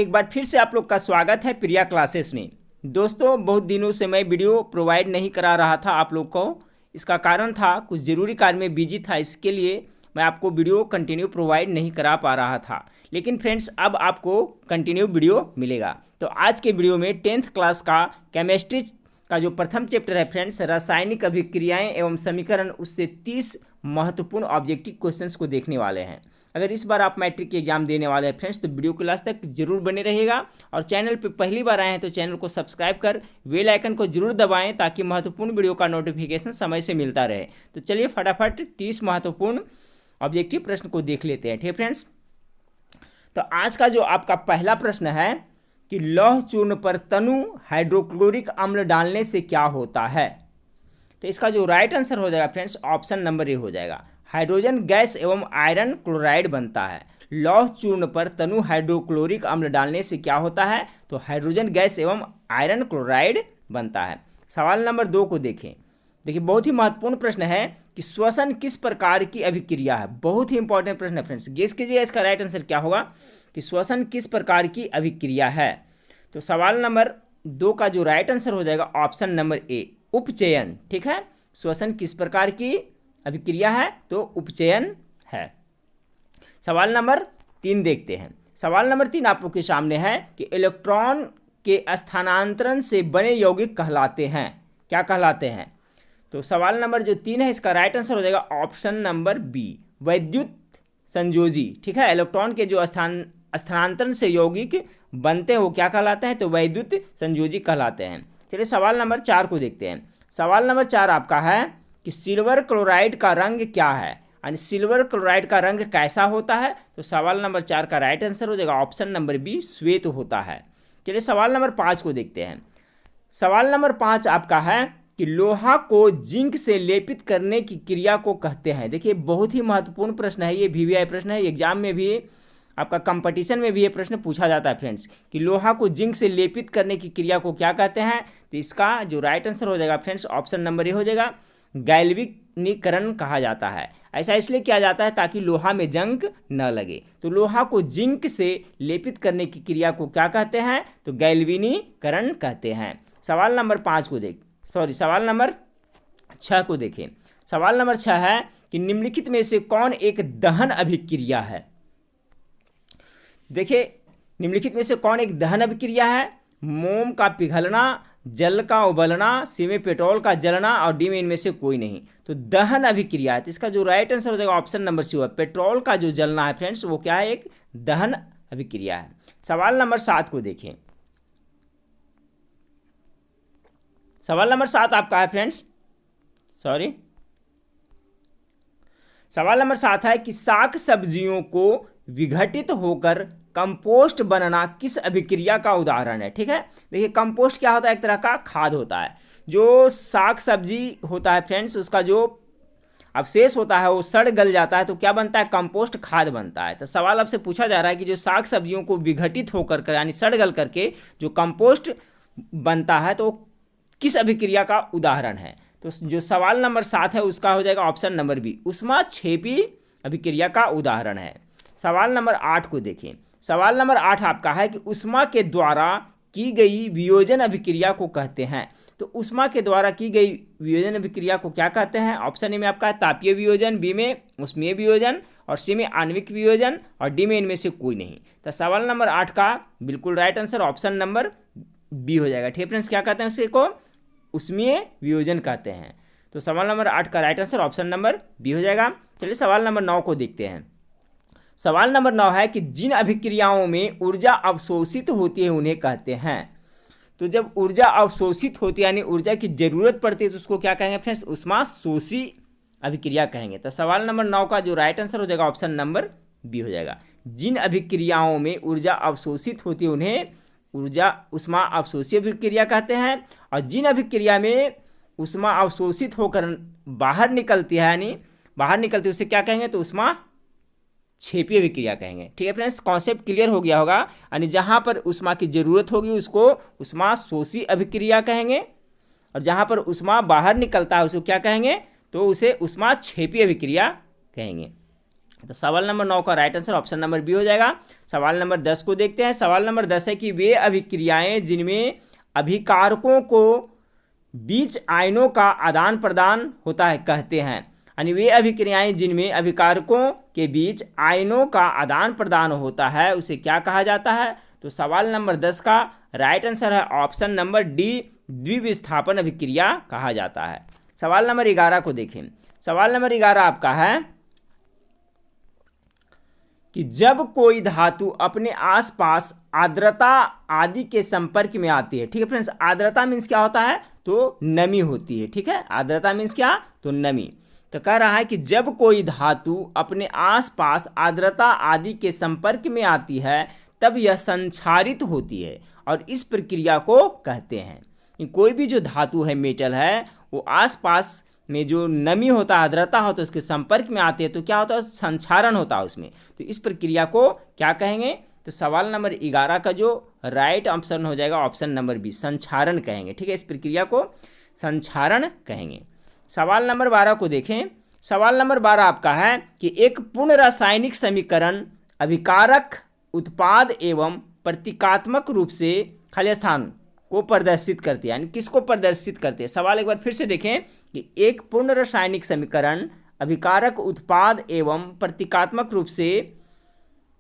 एक बार फिर से आप लोग का स्वागत है प्रिया क्लासेस में। दोस्तों, बहुत दिनों से मैं वीडियो प्रोवाइड नहीं करा रहा था आप लोग को। इसका कारण था कुछ ज़रूरी कार्य में बिजी था, इसके लिए मैं आपको वीडियो कंटिन्यू प्रोवाइड नहीं करा पा रहा था। लेकिन फ्रेंड्स, अब आपको कंटिन्यू वीडियो मिलेगा। तो आज के वीडियो में 10th क्लास का केमिस्ट्री का जो प्रथम चैप्टर है फ्रेंड्स, रासायनिक अभिक्रियाएं एवं समीकरण, उससे 30 महत्वपूर्ण ऑब्जेक्टिव क्वेश्चंस को देखने वाले हैं। अगर इस बार आप मैट्रिक की एग्जाम देने वाले हैं फ्रेंड्स, तो वीडियो को लास्ट तक जरूर बने रहिएगा। और चैनल पर पहली बार आए हैं तो चैनल को सब्सक्राइब कर बेल आइकन को जरूर दबाएं, ताकि महत्वपूर्ण वीडियो का नोटिफिकेशन समय से मिलता रहे। तो चलिए फटाफट 30 महत्वपूर्ण ऑब्जेक्टिव प्रश्न को देख लेते हैं। ठीक है फ्रेंड्स, तो आज का जो आपका पहला प्रश्न है कि लौह चूर्ण पर तनु हाइड्रोक्लोरिक अम्ल डालने से क्या होता है। तो इसका जो राइट आंसर हो जाएगा फ्रेंड्स, ऑप्शन नंबर ए हो जाएगा। हाइड्रोजन गैस एवं आयरन क्लोराइड बनता है। लौह चूर्ण पर तनु हाइड्रोक्लोरिक अम्ल डालने से क्या होता है, तो हाइड्रोजन गैस एवं आयरन क्लोराइड बनता है। सवाल नंबर 2 को देखें। देखिए, बहुत ही महत्वपूर्ण प्रश्न है कि श्वसन किस प्रकार की अभिक्रिया है। बहुत ही इंपॉर्टेंट प्रश्न है फ्रेंड्स, गेस कीजिए इसका राइट आंसर क्या होगा कि श्वसन किस प्रकार की अभिक्रिया है। तो सवाल नंबर 2 का जो राइट आंसर हो जाएगा ऑप्शन नंबर ए, उपचयन। ठीक है, श्वसन किस प्रकार की अभिक्रिया है, तो उपचयन है। सवाल नंबर 3 देखते हैं। सवाल नंबर 3 आप लोग के सामने है कि इलेक्ट्रॉन के स्थानांतरण से बने यौगिक कहलाते हैं, क्या कहलाते हैं। तो सवाल नंबर जो 3 है, इसका राइट आंसर हो जाएगा ऑप्शन नंबर बी, वैद्युत संयोजी। ठीक है, इलेक्ट्रॉन के जो स्थानांतरण से यौगिक बनते हैं वो क्या कहलाते हैं, तो वैद्युत संयोजी कहलाते हैं। चलिए सवाल नंबर 4 को देखते हैं। सवाल नंबर 4 आपका है कि सिल्वर क्लोराइड का रंग क्या है, यानी सिल्वर क्लोराइड का रंग कैसा होता है। तो सवाल नंबर 4 का राइट आंसर हो जाएगा ऑप्शन नंबर बी, श्वेत होता है। चलिए सवाल नंबर 5 को देखते हैं। सवाल नंबर 5 आपका है कि लोहा को जिंक से लेपित करने की क्रिया को कहते हैं। देखिए, बहुत ही महत्वपूर्ण प्रश्न है, ये VVI प्रश्न है। एग्जाम में भी, आपका कंपटीशन में भी ये प्रश्न पूछा जाता है फ्रेंड्स कि लोहा को जिंक से लेपित करने की क्रिया को क्या कहते हैं। तो इसका जो राइट आंसर हो जाएगा फ्रेंड्स, ऑप्शन नंबर ए हो जाएगा, गैल्वेनिकरण कहा जाता है। ऐसा इसलिए किया जाता है ताकि लोहा में जंग न लगे। तो लोहा को जिंक से लेपित करने की क्रिया को क्या कहते हैं, तो गैल्वेनीकरण कहते हैं। सवाल नंबर 5 को सवाल नंबर 6 को देखें। सवाल नंबर 6 है कि निम्नलिखित में से कौन एक दहन अभिक्रिया है। देखिए, निम्नलिखित में से कौन एक दहन अभिक्रिया है। मोम का पिघलना, जल का उबलना, सी में पेट्रोल का जलना और डी में इनमें से कोई नहीं। तो दहन अभिक्रिया है, तो इसका जो राइट आंसर हो जाएगा ऑप्शन नंबर सी, पेट्रोल का जो जलना है फ्रेंड्स, वो क्या है, एक दहन अभिक्रिया है। सवाल नंबर 7 को देखें। सवाल नंबर 7 आपका है फ्रेंड्स, सवाल नंबर 7 है कि शाक सब्जियों को विघटित होकर कंपोस्ट बनना किस अभिक्रिया का उदाहरण है। ठीक है, देखिए कंपोस्ट क्या होता है, एक तरह का खाद होता है। जो साग सब्जी होता है फ्रेंड्स, उसका जो अवशेष होता है वो सड़ गल जाता है, तो क्या बनता है, कंपोस्ट खाद बनता है। तो सवाल आपसे पूछा जा रहा है कि जो साग सब्जियों को विघटित होकर यानी सड़ गल करके जो कंपोस्ट बनता है, तो किस अभिक्रिया का उदाहरण है। तो जो सवाल नंबर 7 है उसका हो जाएगा ऑप्शन नंबर बी, ऊष्माक्षेपी अभिक्रिया का उदाहरण है। सवाल नंबर 8 को देखें। सवाल नंबर 8 आपका है कि ऊष्मा के द्वारा की गई वियोजन अभिक्रिया को कहते हैं। तो ऊष्मा के द्वारा की गई वियोजन अभिक्रिया को क्या कहते हैं। ऑप्शन ए में आपका है तापीय वियोजन, बी में ऊष्मीय वियोजन और सी में आणविक वियोजन और डी में इनमें से कोई नहीं। तो सवाल नंबर 8 का बिल्कुल right answer option number B हो जाएगा। ठीक है फ्रेंड्स, क्या कहते हैं उसे को, ऊष्मीय वियोजन कहते हैं। तो सवाल नंबर 8 का right answer option number B हो जाएगा। चलिए सवाल नंबर 9 को देखते हैं। सवाल नंबर 9 है कि जिन अभिक्रियाओं में ऊर्जा अवशोषित होती है उन्हें कहते हैं। तो जब ऊर्जा अवशोषित होती है यानी ऊर्जा की जरूरत पड़ती है, तो उसको क्या कहेंगे फ्रेंड्स, ऊष्माशोषी अभिक्रिया कहेंगे। तो सवाल नंबर 9 का जो राइट आंसर हो जाएगा ऑप्शन नंबर बी हो जाएगा। जिन अभिक्रियाओं में ऊर्जा अवशोषित होती है उन्हें ऊष्मा अवशोषी अभिक्रिया कहते हैं, और जिन अभिक्रिया में ऊष्मा अवशोषित होकर बाहर निकलती है यानी बाहर निकलती है उसे क्या कहेंगे, तो ऊष्मा क्षेपीय अभिक्रिया कहेंगे। ठीक है फ्रेंड्स, कॉन्सेप्ट क्लियर हो गया होगा। यानी जहाँ पर ऊष्मा की जरूरत होगी उसको ऊष्माशोषी अभिक्रिया कहेंगे, और जहाँ पर ऊष्मा बाहर निकलता है उसको क्या कहेंगे, तो उसे ऊष्माक्षेपी अभिक्रिया कहेंगे। तो सवाल नंबर 9 का right answer option number B हो जाएगा। सवाल नंबर 10 को देखते हैं। सवाल नंबर 10 है कि वे अभिक्रियाएं जिनमें अभिकारकों को बीच आयनों का आदान प्रदान होता है कहते हैं, यानी वे अभिक्रियाएं जिनमें अभिकारकों के बीच आयनों का आदान प्रदान होता है उसे क्या कहा जाता है। तो सवाल नंबर 10 का राइट आंसर है ऑप्शन नंबर डी, द्विविस्थापन अभिक्रिया कहा जाता है। सवाल नंबर 11 को देखें। सवाल नंबर 11 आपका है कि जब कोई धातु अपने आसपास आर्द्रता आदि के संपर्क में आती है, ठीक है फ्रेंड्स, आर्द्रता मीन्स क्या होता है, तो नमी होती है, ठीक है, आर्द्रता मीन्स क्या, तो नमी। तो कह रहा है कि जब कोई धातु अपने आसपास आर्द्रता आदि के संपर्क में आती है तब यह संक्षारित होती है और इस प्रक्रिया को कहते हैं। कोई भी जो धातु है, मेटल है, वो आसपास में जो नमी होता है, आर्द्रता होता है, उसके संपर्क में आते हैं तो क्या होता है, संक्षारण होता है उसमें। तो इस प्रक्रिया को क्या कहेंगे। तो सवाल नंबर 11 का जो राइट ऑप्शन हो जाएगा ऑप्शन नंबर बी, संक्षारण कहेंगे, ठीक है, इस प्रक्रिया को संक्षारण कहेंगे। सवाल नंबर 12 को देखें। सवाल नंबर 12 आपका है कि एक पूर्ण रासायनिक समीकरण अभिकारक उत्पाद एवं प्रतीकात्मक रूप से खाली स्थान को प्रदर्शित करती है, यानी किसको प्रदर्शित करती है। सवाल एक बार फिर से देखें कि एक पूर्ण रासायनिक समीकरण अभिकारक उत्पाद एवं प्रतीकात्मक रूप से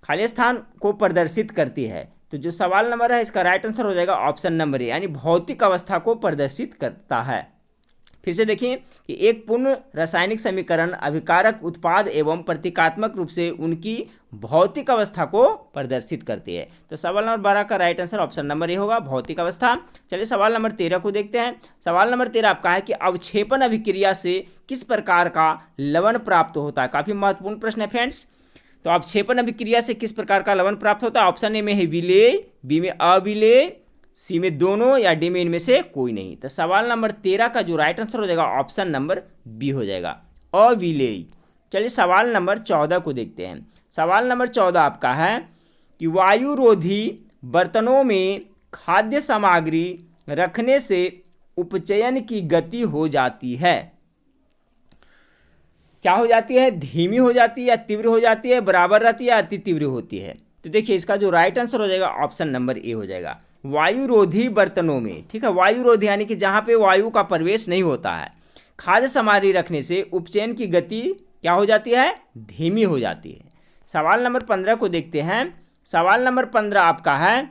खाली स्थान को प्रदर्शित करती है। तो जो सवाल नंबर है इसका राइट आंसर हो जाएगा ऑप्शन नंबर ए, यानी भौतिक अवस्था को प्रदर्शित करता है। फिर से देखिए कि एक पूर्ण रासायनिक समीकरण अभिकारक उत्पाद एवं प्रतीकात्मक रूप से उनकी भौतिक अवस्था को प्रदर्शित करती है। तो सवाल नंबर 12 का right answer option number A होगा, भौतिक अवस्था। चलिए सवाल नंबर 13 को देखते हैं। सवाल नंबर 13 आपका है कि अवक्षेपण अभिक्रिया से किस प्रकार का लवण प्राप्त होता है। काफी महत्वपूर्ण प्रश्न है फ्रेंड्स। तो अवक्षेपण अभिक्रिया से किस प्रकार का लवण प्राप्त होता है। ऑप्शन ए में है विलेय, बी में अविलेय, सी में दोनों, या डी में इनमें से कोई नहीं। तो सवाल नंबर 13 का जो राइट आंसर हो जाएगा ऑप्शन नंबर बी हो जाएगा, अविलेय। चलिए सवाल नंबर 14 को देखते हैं। सवाल नंबर 14 आपका है कि वायुरोधी बर्तनों में खाद्य सामग्री रखने से उपचयन की गति हो जाती है। क्या हो जाती है, धीमी हो जाती है या तीव्र हो जाती है, बराबर रहती है या अति तीव्र होती है। तो देखिए इसका जो राइट आंसर हो जाएगा ऑप्शन नंबर ए हो जाएगा, वायुरोधी बर्तनों में, ठीक है, वायुरोधी यानी कि जहाँ पे वायु का प्रवेश नहीं होता है, खाद्य सामग्री रखने से उपचयन की गति क्या हो जाती है, धीमी हो जाती है। सवाल नंबर 15 को देखते हैं। सवाल नंबर 15 आपका है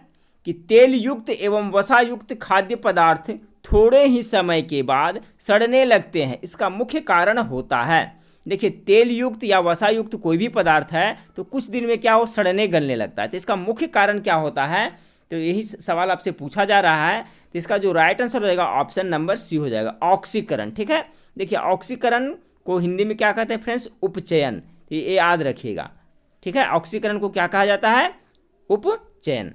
कि तेल युक्त एवं वसा युक्त खाद्य पदार्थ थोड़े ही समय के बाद सड़ने लगते हैं, इसका मुख्य कारण होता है। देखिए तेल युक्त या वसा युक्त कोई भी पदार्थ है तो कुछ दिन में क्या हो, सड़ने गलने लगता है। तो इसका मुख्य कारण क्या होता है, तो यही सवाल आपसे पूछा जा रहा है। तो इसका जो राइट आंसर हो जाएगा ऑप्शन नंबर सी हो जाएगा, ऑक्सीकरण, ठीक है। देखिए ऑक्सीकरण को हिंदी में क्या कहते हैं फ्रेंड्स, उपचयन, ये याद रखिएगा, ठीक है। ऑक्सीकरण को क्या कहा जाता है, उपचयन।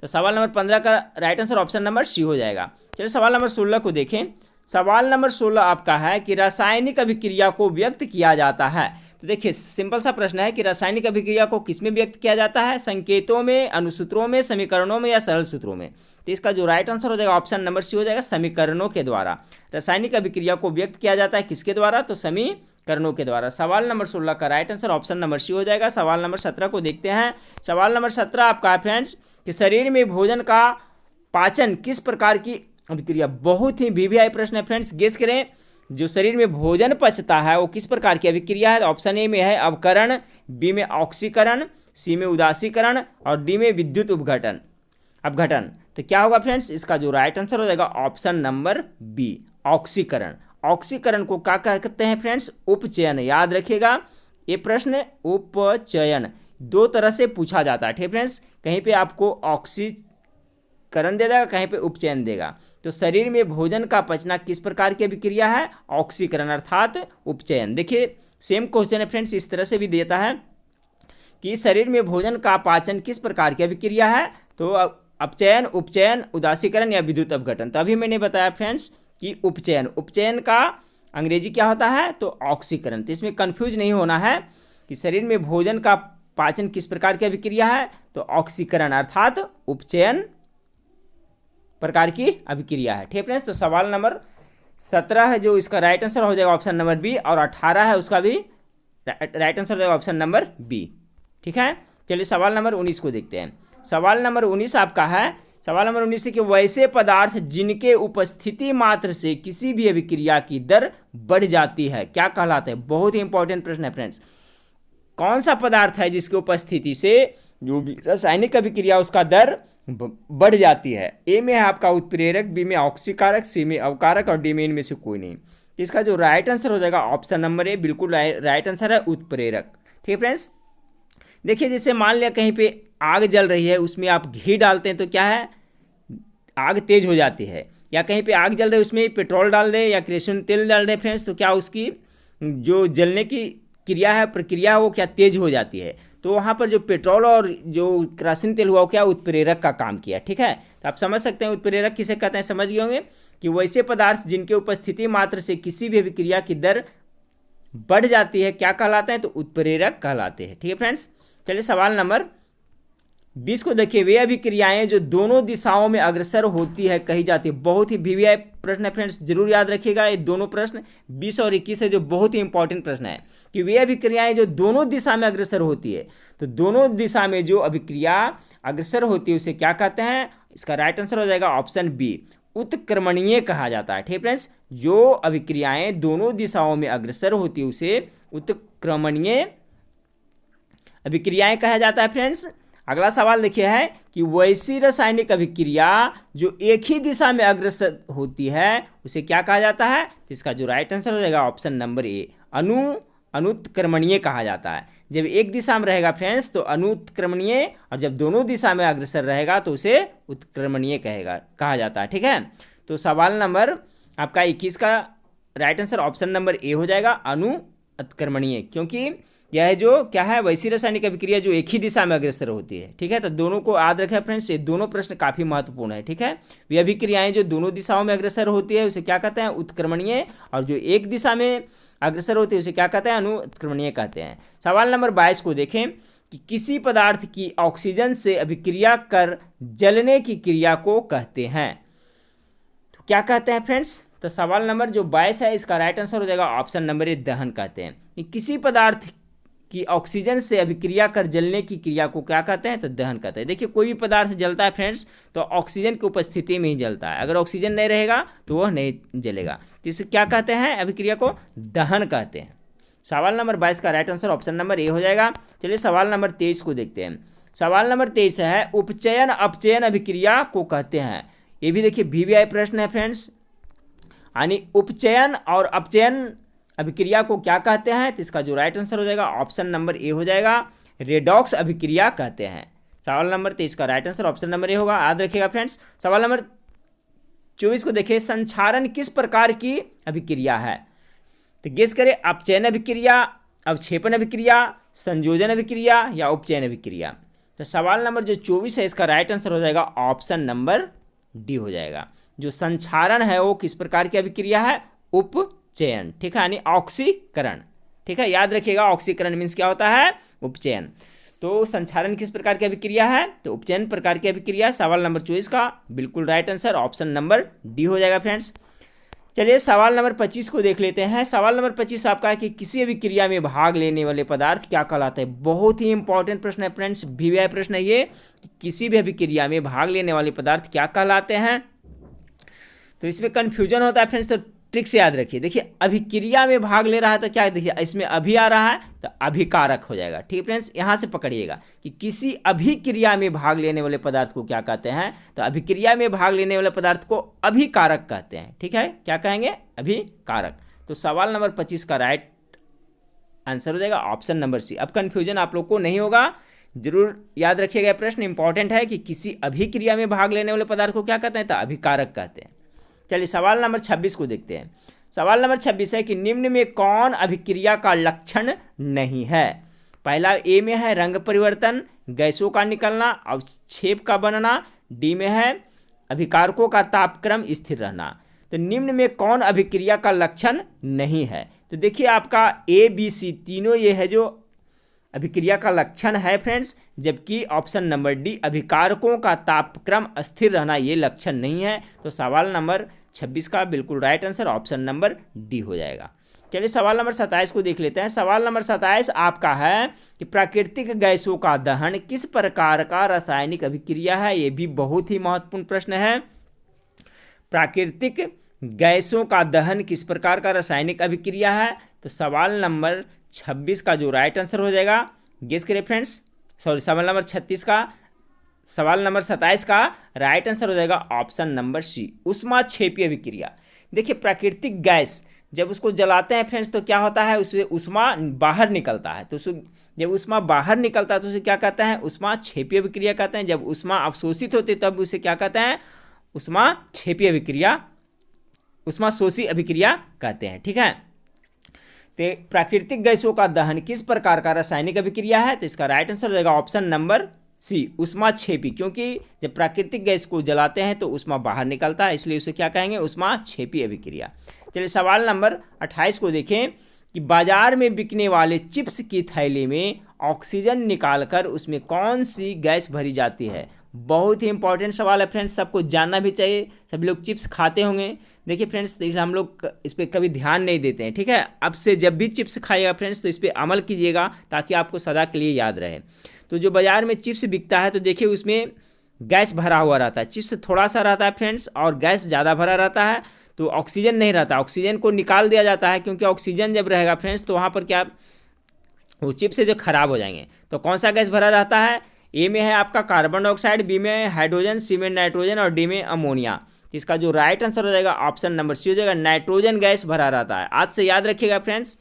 तो सवाल नंबर 15 का right answer option number C हो जाएगा। चलिए सवाल नंबर 16 को देखें। सवाल नंबर 16 आपका है कि रासायनिक अभिक्रिया को व्यक्त किया जाता है। तो देखिए सिंपल सा प्रश्न है कि रासायनिक अभिक्रिया को किसमें व्यक्त किया जाता है, संकेतों में, अनुसूत्रों में, समीकरणों में या सरल सूत्रों में। तो इसका जो राइट आंसर हो जाएगा ऑप्शन नंबर सी हो जाएगा, समीकरणों के द्वारा। रासायनिक अभिक्रिया को व्यक्त किया जाता है किसके द्वारा, तो समीकरणों के द्वारा। सवाल नंबर 16 का right answer option number C हो जाएगा। सवाल नंबर 17 को देखते हैं। सवाल नंबर 17 आपका है फ्रेंड्स कि शरीर में भोजन का पाचन किस प्रकार की अभिक्रिया, बहुत ही वीवीआई प्रश्न है फ्रेंड्स, गेस करें। जो शरीर में भोजन पचता है वो किस प्रकार की अभिक्रिया है। तो ऑप्शन ए में है अवकरण, बी में ऑक्सीकरण, सी में उदासीकरण और डी में विद्युत अपघटन। तो क्या होगा फ्रेंड्स, इसका जो राइट आंसर हो जाएगा ऑप्शन नंबर बी, ऑक्सीकरण। ऑक्सीकरण को क्या कहते हैं फ्रेंड्स, उपचयन। याद रखिएगा ये प्रश्न उपचयन दो तरह से पूछा जाता है, ठीक है फ्रेंड्स। कहीं पे आपको ऑक्सीकरण दे देगा, कहीं पे उपचयन देगा। तो शरीर में भोजन का पचना किस प्रकार की अभिक्रिया है, ऑक्सीकरण अर्थात उपचयन। देखिए सेम क्वेश्चन है फ्रेंड्स, इस तरह से भी देता है कि शरीर में भोजन का पाचन किस प्रकार की अभिक्रिया है, तो अपचयन, उपचयन, उदासीकरण या विद्युत अपघटन। तो अभी मैंने बताया फ्रेंड्स कि उपचयन, उपचयन का अंग्रेजी क्या होता है, तो ऑक्सीकरण। तो इसमें कंफ्यूज नहीं होना है कि शरीर में भोजन का पाचन किस प्रकार की अभिक्रिया है, तो ऑक्सीकरण अर्थात उपचयन प्रकार की अभिक्रिया है, ठीक फ्रेंड्स। तो सवाल नंबर 17 है जो इसका राइट आंसर हो जाएगा ऑप्शन नंबर बी, और 18 है उसका भी राइट आंसर हो जाएगा ऑप्शन नंबर बी। ठीक है, चलिए सवाल नंबर 19 को देखते हैं। सवाल नंबर 19 आपका है, सवाल नंबर 19 है कि वैसे पदार्थ जिनके उपस्थिति मात्र से किसी भी अभिक्रिया की दर बढ़ जाती है क्या कहलाते हैं। बहुत ही इंपॉर्टेंट प्रश्न है फ्रेंड्स। कौन सा पदार्थ है जिसकी उपस्थिति से जो भी रासायनिक अभिक्रिया उसका दर बढ़ जाती है। ए में है आपका उत्प्रेरक, बी में ऑक्सीकारक, सी में अवकारक और डी में इनमें से कोई नहीं। इसका जो राइट आंसर हो जाएगा ऑप्शन नंबर ए, बिल्कुल राइट आंसर है उत्प्रेरक। ठीक है फ्रेंड्स, देखिए जैसे मान लिया कहीं पे आग जल रही है, उसमें आप घी डालते हैं तो क्या है, आग तेज हो जाती है। या कहीं पे आग जल रही है उसमें पेट्रोल डाल दें या केरोसिन तेल डाल दें फ्रेंड्स, तो क्या उसकी जो जलने की क्रिया है, प्रक्रिया है, वो क्या तेज हो जाती है। तो वहाँ पर जो पेट्रोल और जो केरोसिन तेल हुआ वो क्या उत्प्रेरक का काम किया। ठीक है, तो आप समझ सकते हैं उत्प्रेरक किसे कहते हैं, समझ गए होंगे कि वैसे पदार्थ जिनके उपस्थिति मात्र से किसी भी अभिक्रिया की दर बढ़ जाती है क्या कहलाते हैं, तो उत्प्रेरक कहलाते हैं। ठीक है फ्रेंड्स, चलिए सवाल नंबर 20 को देखिए। वे अभिक्रियाएं जो दोनों दिशाओं में अग्रसर होती है कही जाती है। बहुत ही वीवीआई प्रश्न है फ्रेंड्स, जरूर याद रखिएगा ये दोनों प्रश्न 20 और 21 है जो बहुत ही इंपॉर्टेंट प्रश्न है कि वे अभिक्रियाएं जो दोनों दिशा में अग्रसर होती है। तो दोनों दिशा में जो अभिक्रिया अग्रसर होती है उसे क्या कहते हैं। इसका राइट आंसर हो जाएगा ऑप्शन बी, उत्क्रमणीय कहा जाता है। ठीक है फ्रेंड्स, जो अभिक्रियाएं दोनों दिशाओं में अग्रसर होती है उसे उत्क्रमणीय अभिक्रियाएं कहा जाता है फ्रेंड्स। अगला सवाल देखिए है कि वैसी रासायनिक अभिक्रिया जो एक ही दिशा में अग्रसर होती है उसे क्या कहा जाता है। इसका जो राइट आंसर हो जाएगा ऑप्शन नंबर ए, अनुत्क्रमणीय कहा जाता है। जब एक दिशा में रहेगा फ्रेंड्स तो अनुत्क्रमणीय, और जब दोनों दिशा में अग्रसर रहेगा तो उसे उत्क्रमणीय कहा जाता है। ठीक है, तो सवाल नंबर आपका 21 का right answer option number A हो जाएगा, अनुत्क्रमणीय, क्योंकि यह जो क्या है वैसी रासायनिक अभिक्रिया जो एक ही दिशा में अग्रसर होती है। ठीक है, तो दोनों को याद रखें फ्रेंड्स, ये दोनों प्रश्न काफ़ी महत्वपूर्ण है। ठीक है, वे अभिक्रियाएं जो दोनों दिशाओं में अग्रसर होती है उसे क्या कहते हैं, उत्क्रमणीय, और जो एक दिशा में अग्रसर होती है उसे क्या कहते हैं, अनुत्क्रमणीय कहते हैं। सवाल नंबर 22 को देखें कि किसी पदार्थ की ऑक्सीजन से अभिक्रिया कर जलने की क्रिया को कहते हैं, तो क्या कहते हैं फ्रेंड्स। तो सवाल नंबर जो 22 है इसका राइट आंसर हो जाएगा ऑप्शन नंबर ए, दहन कहते हैं। कि किसी पदार्थ कि ऑक्सीजन से अभिक्रिया कर जलने की क्रिया को क्या कहते हैं, तो दहन कहते हैं। देखिए कोई भी पदार्थ जलता है फ्रेंड्स तो ऑक्सीजन की उपस्थिति में ही जलता है, अगर ऑक्सीजन नहीं रहेगा तो वह नहीं जलेगा। तो इसे क्या कहते हैं, अभिक्रिया को दहन कहते हैं। सवाल नंबर 22 का right answer option number A हो जाएगा। चलिए सवाल नंबर 23 को देखते हैं। सवाल नंबर 23 है उपचयन अपचयन अभिक्रिया को कहते हैं। ये भी देखिए वीवीआई प्रश्न है फ्रेंड्स, यानी उपचयन और अपचयन अभिक्रिया को क्या कहते हैं। तो इसका जो राइट आंसर हो जाएगा ऑप्शन नंबर ए हो जाएगा, रेडॉक्स अभिक्रिया कहते हैं। सवाल नंबर 23 का right answer option number A होगा, याद रखिएगा फ्रेंड्स। सवाल नंबर 24 को देखिए, संक्षारण किस प्रकार की अभिक्रिया है। तो गेस करें, अपचयन अभिक्रिया, अवक्षेपण अभिक्रिया, संयोजन अभिक्रिया या उपचयन अभिक्रिया। तो सवाल नंबर जो 24 है इसका राइट आंसर हो जाएगा ऑप्शन नंबर डी हो जाएगा। जो संक्षारण है वो किस प्रकार की अभिक्रिया है, उपचयन। ठीक है, यानी ऑक्सीकरण। ठीक है, याद रखिएगा ऑक्सीकरण मीन्स क्या होता है, उपचयन। तो संक्षारण किस प्रकार की अभिक्रिया है, तो उपचयन प्रकार की अभिक्रिया। सवाल नंबर 24 का बिल्कुल right answer option number D हो जाएगा फ्रेंड्स। चलिए सवाल नंबर 25 को देख लेते हैं। सवाल नंबर 25 आपका है कि किसी अभिक्रिया में भाग लेने वाले पदार्थ क्या कहलाते हैं। बहुत ही इंपॉर्टेंट प्रश्न है फ्रेंड्स, वीवीआई प्रश्न है ये, किसी भी अभिक्रिया में भाग लेने वाले पदार्थ क्या कहलाते हैं। तो इसमें कन्फ्यूजन होता है फ्रेंड्स, तो ट्रिक से याद रखिए। देखिए अभिक्रिया में भाग ले रहा है तो क्या, देखिए इसमें अभी आ रहा है तो अभिकारक हो जाएगा। ठीक है फ्रेंड्स, यहाँ से पकड़िएगा कि किसी अभिक्रिया में भाग लेने वाले पदार्थ को क्या कहते हैं, तो अभिक्रिया में भाग लेने वाले पदार्थ को अभिकारक कहते हैं। ठीक है, क्या कहेंगे, अभिकारक। तो सवाल नंबर 25 का राइट आंसर हो जाएगा ऑप्शन नंबर सी। अब कन्फ्यूजन आप लोग को नहीं होगा, जरूर याद रखिएगा, प्रश्न इंपॉर्टेंट है कि किसी अभिक्रिया में भाग लेने वाले पदार्थ को क्या कहते हैं, तो अभिकारक कहते हैं। चलिए सवाल नंबर 26 को देखते हैं। सवाल नंबर 26 है कि निम्न में कौन अभिक्रिया का लक्षण नहीं है। पहला ए में है रंग परिवर्तन, गैसों का निकलना, अवक्षेप का बनना, डी में है अभिकारकों का तापक्रम स्थिर रहना। तो निम्न में कौन अभिक्रिया का लक्षण नहीं है। तो देखिए आपका ए बी सी तीनों ये है जो अभिक्रिया का लक्षण है फ्रेंड्स, जबकि ऑप्शन नंबर डी अभिकारकों का तापक्रम स्थिर रहना ये लक्षण नहीं है। तो सवाल नंबर 26 का बिल्कुल right answer option number D हो जाएगा। चलिए सवाल नंबर 27 को देख लेते हैं। सवाल नंबर 27 आपका है कि प्राकृतिक गैसों का दहन किस प्रकार का रासायनिक अभिक्रिया है। ये भी बहुत ही महत्वपूर्ण प्रश्न है। प्राकृतिक गैसों का दहन किस प्रकार का रासायनिक अभिक्रिया है। तो सवाल नंबर 26 का जो राइट आंसर हो जाएगा, गेस करें फ्रेंड्स, सवाल नंबर 36 का, सवाल नंबर 27 का राइट आंसर हो जाएगा ऑप्शन नंबर सी, ऊष्माक्षेपी अभिक्रिया। देखिए प्राकृतिक गैस जब उसको जलाते हैं फ्रेंड्स तो क्या होता है, उससे ऊष्मा बाहर निकलता है। तो जब ऊष्मा बाहर निकलता है तो उसे क्या कहते हैं, ऊष्माक्षेपी अभिक्रिया कहते हैं। जब ऊष्मा अवशोषित होती है तब उसे क्या कहते हैं, ऊष्माक्षेपी अभिक्रिया, ऊष्माशोषी अभिक्रिया कहते हैं। ठीक है, तो प्राकृतिक गैसों का दहन किस प्रकार का रासायनिक अभिक्रिया है। तो इसका राइट आंसर हो जाएगा ऑप्शन नंबर सी, ऊष्माक्षेपी, क्योंकि जब प्राकृतिक गैस को जलाते हैं तो ऊष्मा बाहर निकलता है, इसलिए उसे क्या कहेंगे, ऊष्माक्षेपी अभिक्रिया। चलिए सवाल नंबर 28 को देखें कि बाजार में बिकने वाले चिप्स की थैली में ऑक्सीजन निकालकर उसमें कौन सी गैस भरी जाती है। बहुत ही इंपॉर्टेंट सवाल है फ्रेंड्स, सबको जानना भी चाहिए। सभी लोग चिप्स खाते होंगे। देखिए फ्रेंड्स, तो हम लोग इस पर कभी ध्यान नहीं देते हैं। ठीक है, अब से जब भी चिप्स खाइएगा फ्रेंड्स तो इस पर अमल कीजिएगा ताकि आपको सदा के लिए याद रहे। तो जो बाज़ार में चिप्स बिकता है तो देखिए उसमें गैस भरा हुआ रहता है। चिप्स थोड़ा सा रहता है फ्रेंड्स और गैस ज़्यादा भरा रहता है, तो ऑक्सीजन नहीं रहता। ऑक्सीजन को निकाल दिया जाता है, क्योंकि ऑक्सीजन जब रहेगा फ्रेंड्स तो वहाँ पर क्या, वो चिप्स से जो खराब हो जाएंगे। तो कौन सा गैस भरा रहता है, ए में है आपका कार्बन डाइऑक्साइड, बी में हाइड्रोजन, सी में नाइट्रोजन और डी में अमोनिया। इसका जो राइट आंसर हो जाएगा ऑप्शन नंबर सी हो जाएगा, नाइट्रोजन गैस भरा रहता है। आज से याद रखिएगा फ्रेंड्स,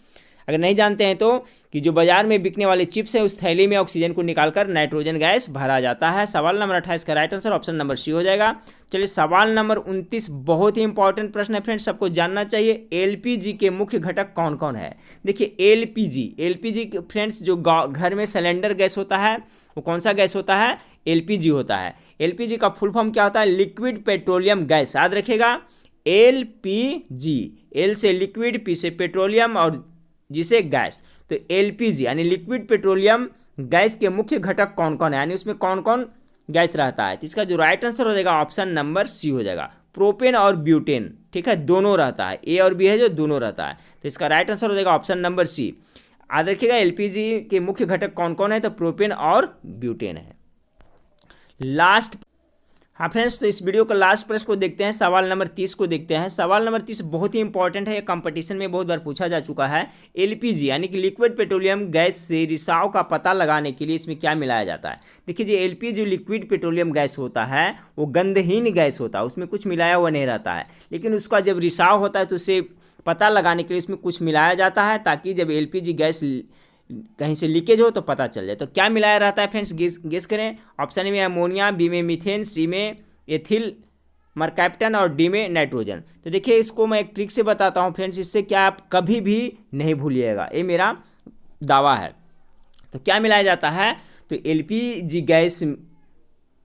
अगर नहीं जानते हैं तो, कि जो बाजार में बिकने वाले चिप्स है उस थैली में ऑक्सीजन को निकालकर नाइट्रोजन गैस भरा जाता है। सवाल नंबर 28 का right answer option number C हो जाएगा। चलिए सवाल नंबर 29 बहुत ही इंपॉर्टेंट प्रश्न है फ्रेंड्स, सबको जानना चाहिए। एलपीजी के मुख्य घटक कौन कौन है। देखिए एलपीजी फ्रेंड्स जो घर में सिलेंडर गैस होता है वो कौन सा गैस होता है, एलपीजी होता है। एलपीजी का फुल फॉर्म क्या होता है, लिक्विड पेट्रोलियम गैस। याद रखिएगा एलपीजी, एल से लिक्विड, पी से पेट्रोलियम और जी से गैस। तो एलपीजी यानी लिक्विड पेट्रोलियम गैस के मुख्य घटक कौन कौन है, यानी उसमें कौन कौन गैस रहता है। तो इसका जो राइट आंसर हो जाएगा ऑप्शन नंबर सी हो जाएगा, प्रोपेन और ब्यूटेन। ठीक है, दोनों रहता है, ए और बी है जो दोनों रहता है। तो इसका राइट आंसर हो जाएगा ऑप्शन नंबर सी। याद रखिएगा एलपीजी के मुख्य घटक कौन कौन है, तो प्रोपेन और ब्यूटेन है। लास्ट, हाँ फ्रेंड्स, तो इस वीडियो का लास्ट प्रश्न को देखते हैं, सवाल नंबर 30 को देखते हैं। सवाल नंबर 30 बहुत ही इंपॉर्टेंट है, ये कंपटीशन में बहुत बार पूछा जा चुका है। एलपीजी यानी कि लिक्विड पेट्रोलियम गैस से रिसाव का पता लगाने के लिए इसमें क्या मिलाया जाता है। देखिए जो एलपीजी लिक्विड पेट्रोलियम गैस होता है वो गंधहीन गैस होता है, उसमें कुछ मिलाया हुआ नहीं रहता है, लेकिन उसका जब रिसाव होता है तो उसे पता लगाने के लिए इसमें कुछ मिलाया जाता है, ताकि जब एलपीजी गैस कहीं से लीकेज हो तो पता चल जाए। तो क्या मिलाया रहता है फ्रेंड्स, गेस करें। ऑप्शन ए में अमोनिया, बी में मीथेन, सी में एथिल मरकैप्टन और डी में नाइट्रोजन। तो देखिए इसको मैं एक ट्रिक से बताता हूँ फ्रेंड्स, इससे क्या आप कभी भी नहीं भूलिएगा, ये मेरा दावा है। तो क्या मिलाया जाता है, तो एलपीजी गैस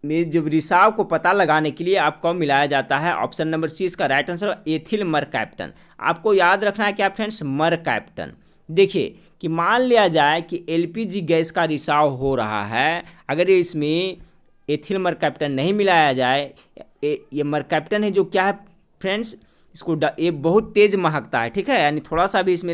में जब रिसाव को पता लगाने के लिए आपको मिलाया जाता है ऑप्शन नंबर सी, इसका राइट आंसर एथिल मरकैप्टन। आपको याद रखना है क्या फ्रेंड्स, मरकैप्टन। देखिए कि मान लिया जाए कि एलपीजी गैस का रिसाव हो रहा है, अगर इसमें एथिल मरकैप्टन नहीं मिलाया जाए, ये मरकैप्टन है जो क्या है फ्रेंड्स, इसको ये बहुत तेज़ महकता है। ठीक है, यानी थोड़ा सा भी इसमें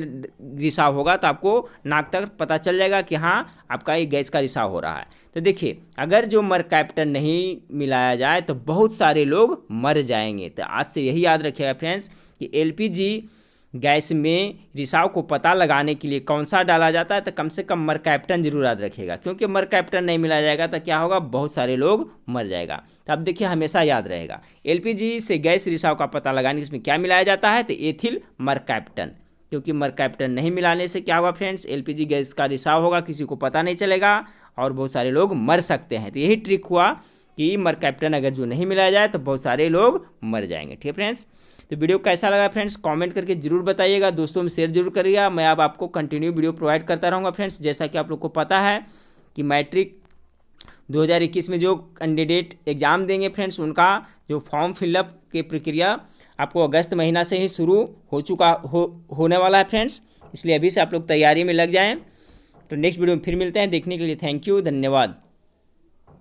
रिसाव होगा तो आपको नाक तक पता चल जाएगा कि हाँ आपका ये गैस का रिसाव हो रहा है। तो देखिए अगर जो मरकैप्टन नहीं मिलाया जाए तो बहुत सारे लोग मर जाएंगे। तो आज से यही याद रखिएगा फ्रेंड्स कि एलपीजी गैस में रिसाव को पता लगाने के लिए कौन सा डाला जाता है, तो कम से कम मरकैप्टन जरूर याद रखिएगा, क्योंकि मरकैप्टन नहीं मिलाया जाएगा तो क्या होगा, बहुत सारे लोग मर जाएगा। तो अब देखिए हमेशा याद रहेगा एलपीजी से गैस रिसाव का पता लगाने के इसमें क्या मिलाया जाता है, तो एथिल मरकैप्टन। क्योंकि मरकैप्टन नहीं मिलाने से क्या होगा फ्रेंड्स, एलपीजी गैस का रिसाव होगा, किसी को पता नहीं चलेगा और बहुत सारे लोग मर सकते हैं। तो यही ट्रिक हुआ कि मरकैप्टन अगर जो नहीं मिलाया जाए तो बहुत सारे लोग मर जाएंगे। ठीक है फ्रेंड्स, तो वीडियो कैसा लगा फ्रेंड्स कमेंट करके जरूर बताइएगा, दोस्तों में शेयर जरूर करिएगा। मैं अब आपको कंटिन्यू वीडियो प्रोवाइड करता रहूँगा फ्रेंड्स। जैसा कि आप लोग को पता है कि मैट्रिक 2021 में जो कैंडिडेट एग्ज़ाम देंगे फ्रेंड्स, उनका जो फॉर्म फिलअप की प्रक्रिया आपको अगस्त महीना से ही शुरू होने वाला है फ्रेंड्स, इसलिए अभी से आप लोग तैयारी में लग जाएँ। तो नेक्स्ट वीडियो में फिर मिलते हैं, देखने के लिए थैंक यू, धन्यवाद।